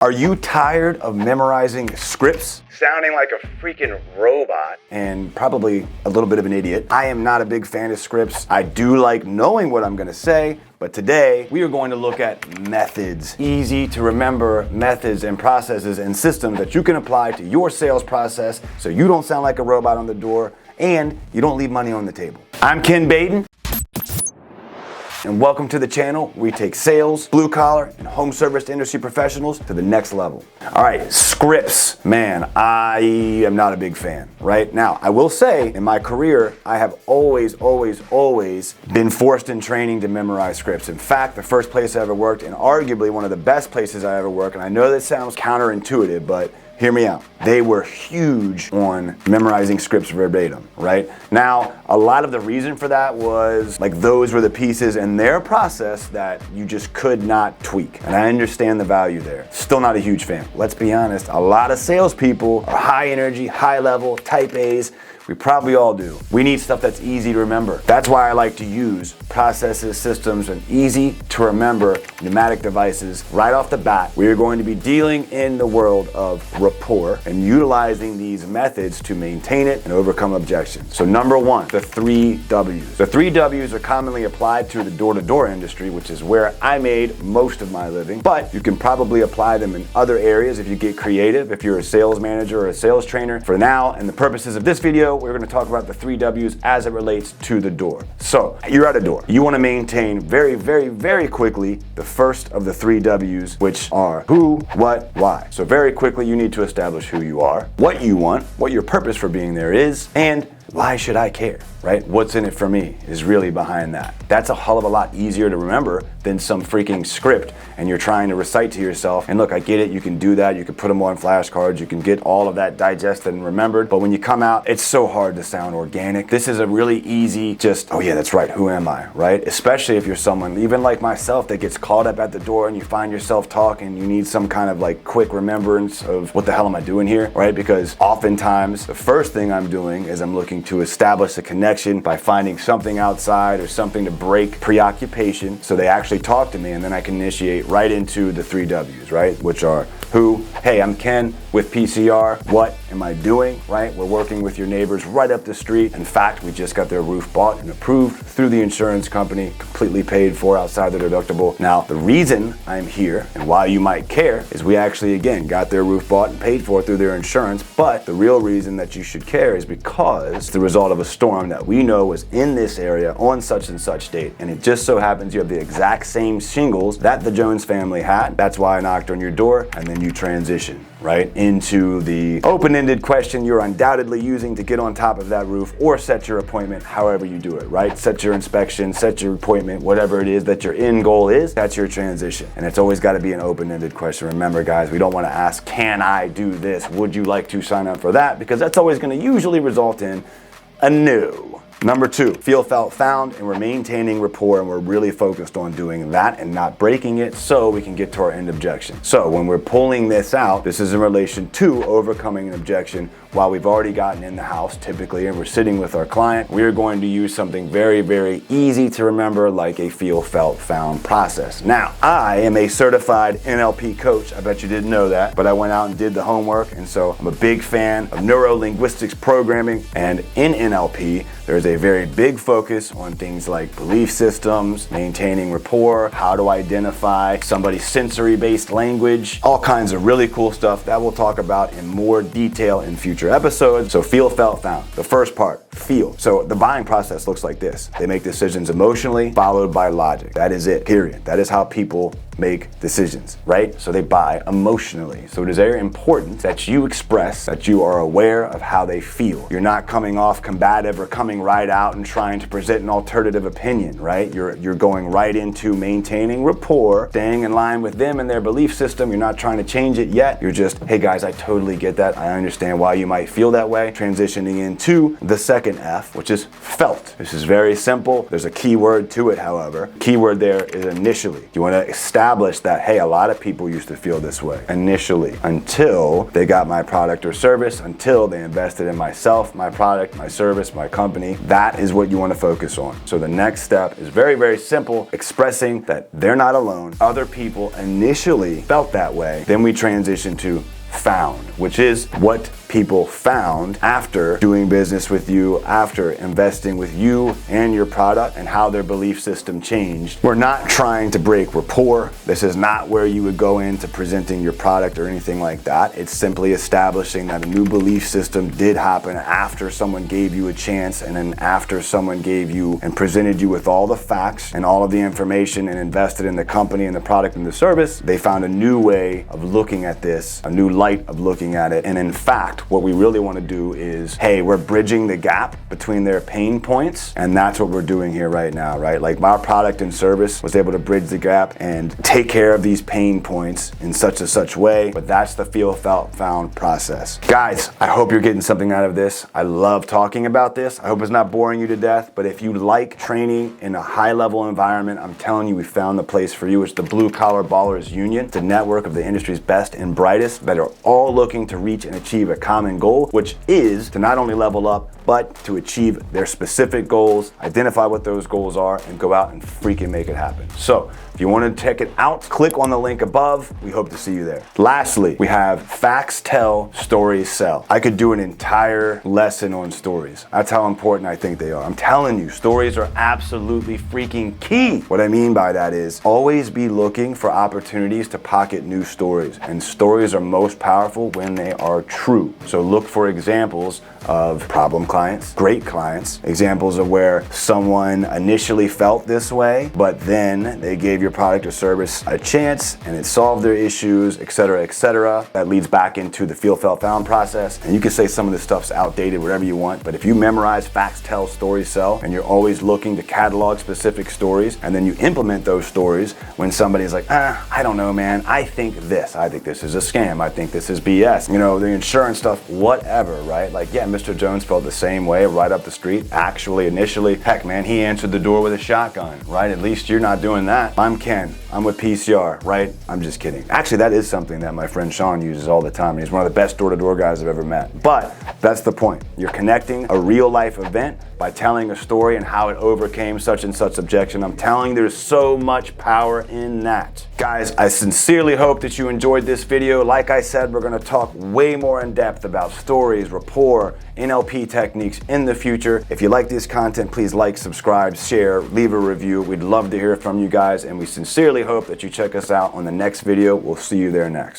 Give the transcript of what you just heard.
Are you tired of memorizing scripts? Sounding like a freaking robot and probably a little bit of an idiot. I am not a big fan of scripts. I do like knowing what I'm gonna say, but today we are going to look at methods. Easy to remember methods and processes and systems that you can apply to your sales process so you don't sound like a robot on the door and you don't leave money on the table. I'm Ken Baden, and welcome to the channel where we take sales, blue collar, and home service industry professionals to the next level. All right, scripts. Man, I am not a big fan, right? Now, I will say in my career, I have always been forced in training to memorize scripts. In fact, the first place I ever worked, and arguably one of the best places I ever worked, and I know that sounds counterintuitive, but hear me out. They were huge on memorizing scripts verbatim, right? Now, a lot of the reason for that was like those were the pieces in their process that you just could not tweak. And I understand the value there. Still not a huge fan. Let's be honest, a lot of salespeople are high energy, high level, type A's. We probably all do. We need stuff that's easy to remember. That's why I like to use processes, systems, and easy to remember pneumatic devices right off the bat. We are going to be dealing in the world of rapport and utilizing these methods to maintain it and overcome objections. So number one, the 3 W's. The 3 W's are commonly applied to the door-to-door industry, which is where I made most of my living, but you can probably apply them in other areas if you get creative, if you're a sales manager or a sales trainer. For now, and the purposes of this video, we're going to talk about the 3 W's as it relates to the door. So you're at a door. You want to maintain very quickly the first of the 3 W's, which are who, what, why. So very quickly, you need to establish who you are, what you want, what your purpose for being there is, and why should I care, right? What's in it for me is really behind that. That's a hell of a lot easier to remember than some freaking script and you're trying to recite to yourself. And look, I get it, you can do that, you can put them on flashcards, you can get all of that digested and remembered, but when you come out, it's so hard to sound organic. This is a really easy, just, oh yeah, that's right, who am I, right? Especially if you're someone, even like myself, that gets caught up at the door and you find yourself talking, you need some kind of like quick remembrance of what the hell am I doing here, right? Because oftentimes, the first thing I'm doing is I'm looking to establish a connection by finding something outside or something to break preoccupation so they actually talk to me, and then I can initiate right into the 3 W's, right? Which are who, hey, I'm Ken with PCR. What am I doing, right? We're working with your neighbors right up the street. In fact, we just got their roof bought and approved through the insurance company, completely paid for outside the deductible. Now, the reason I'm here and why you might care is we actually, again, got their roof bought and paid for through their insurance, but the real reason that you should care is because it's the result of a storm that we know was in this area on such and such date, and it just so happens you have the exact same shingles that the Jones family had. That's why I knocked on your door, and then you transition right into the open-ended question you're undoubtedly using to get on top of that roof or set your appointment, however you do it, right? Set your inspection, set your appointment, whatever it is that your end goal is, that's your transition. And it's always got to be an open-ended question. Remember, guys, we don't want to ask, can I do this? Would you like to sign up for that? Because that's always going to usually result in a no. Number 2, feel, felt, found, and we're maintaining rapport, and we're really focused on doing that and not breaking it so we can get to our end objection. So when we're pulling this out, this is in relation to overcoming an objection while we've already gotten in the house typically and we're sitting with our client. We're going to use something very easy to remember, like a feel, felt, found process. Now, I am a certified NLP coach. I bet you didn't know that, but I went out and did the homework, and so I'm a big fan of neuro-linguistics programming, and in NLP, there's a very big focus on things like belief systems, maintaining rapport, how to identify somebody's sensory-based language, all kinds of really cool stuff that we'll talk about in more detail in future episodes. So feel, felt, found. The first part, feel. So the buying process looks like this. They make decisions emotionally, followed by logic. That is it, period. That is how people make decisions, right? So they buy emotionally. So it is very important that you express that you are aware of how they feel. You're not coming off combative or coming right out and trying to present an alternative opinion, right? You're going right into maintaining rapport, staying in line with them and their belief system. You're not trying to change it yet. You're just, hey guys, I totally get that. I understand why you might feel that way. Transitioning into the second F, which is felt. This is very simple. There's a key word to it, however. Key word there is initially. You want to establish established that, hey, a lot of people used to feel this way initially until they got my product or service, until they invested in myself, my product, my service, my company. That is what you want to focus on. So the next step is very, very simple, expressing that they're not alone. Other people initially felt that way. Then we transition to found, which is what people found after doing business with you, after investing with you and your product, and how their belief system changed. We're not trying to break rapport. This is not where you would go into presenting your product or anything like that. It's simply establishing that a new belief system did happen after someone gave you a chance, and then after someone gave you and presented you with all the facts and all of the information and invested in the company and the product and the service. They found a new way of looking at this, a new light of looking at it. And in fact, what we really want to do is, hey, we're bridging the gap between their pain points, and that's what we're doing here right now, right? Like, our product and service was able to bridge the gap and take care of these pain points in such and such way, but that's the feel, felt, found process. Guys, I hope you're getting something out of this. I love talking about this. I hope it's not boring you to death, but if you like training in a high-level environment, I'm telling you, we found the place for you. It's the Blue Collar Ballers Union. It's a network of the industry's best and brightest that are all looking to reach and achieve a common goal, which is to not only level up, but to achieve their specific goals, identify what those goals are, and go out and freaking make it happen. So if you want to check it out, click on the link above. We hope to see you there. Lastly, we have facts tell, stories sell. I could do an entire lesson on stories. That's how important I think they are. I'm telling you, stories are absolutely freaking key. What I mean by that is always be looking for opportunities to pocket new stories, and stories are most powerful when they are true. So look for examples of problem clients, great clients, examples of where someone initially felt this way, but then they gave your product or service a chance and it solved their issues, etc., etc. That leads back into the feel, felt, found process. And you can say some of this stuff's outdated, whatever you want, but if you memorize facts tell, stories sell, and you're always looking to catalog specific stories, and then you implement those stories when somebody's like, I don't know, man, I think this is a scam, I think this is BS, you know, the insurance stuff, whatever, right? Like, yeah, Mr. Jones felt the same way right up the street. Actually, initially, heck, man, he answered the door with a shotgun, right? At least you're not doing that. I'm Ken. I'm with PCR, right? I'm just kidding. Actually, that is something that my friend Sean uses all the time. He's one of the best door-to-door guys I've ever met. But that's the point. You're connecting a real-life event by telling a story and how it overcame such and such objection. I'm telling you, there's so much power in that. Guys, I sincerely hope that you enjoyed this video. Like I said, we're gonna talk way more in depth about stories, rapport, NLP techniques in the future. If you like this content, please like, subscribe, share, leave a review. We'd love to hear from you guys, and we sincerely hope that you check us out on the next video. We'll see you there next.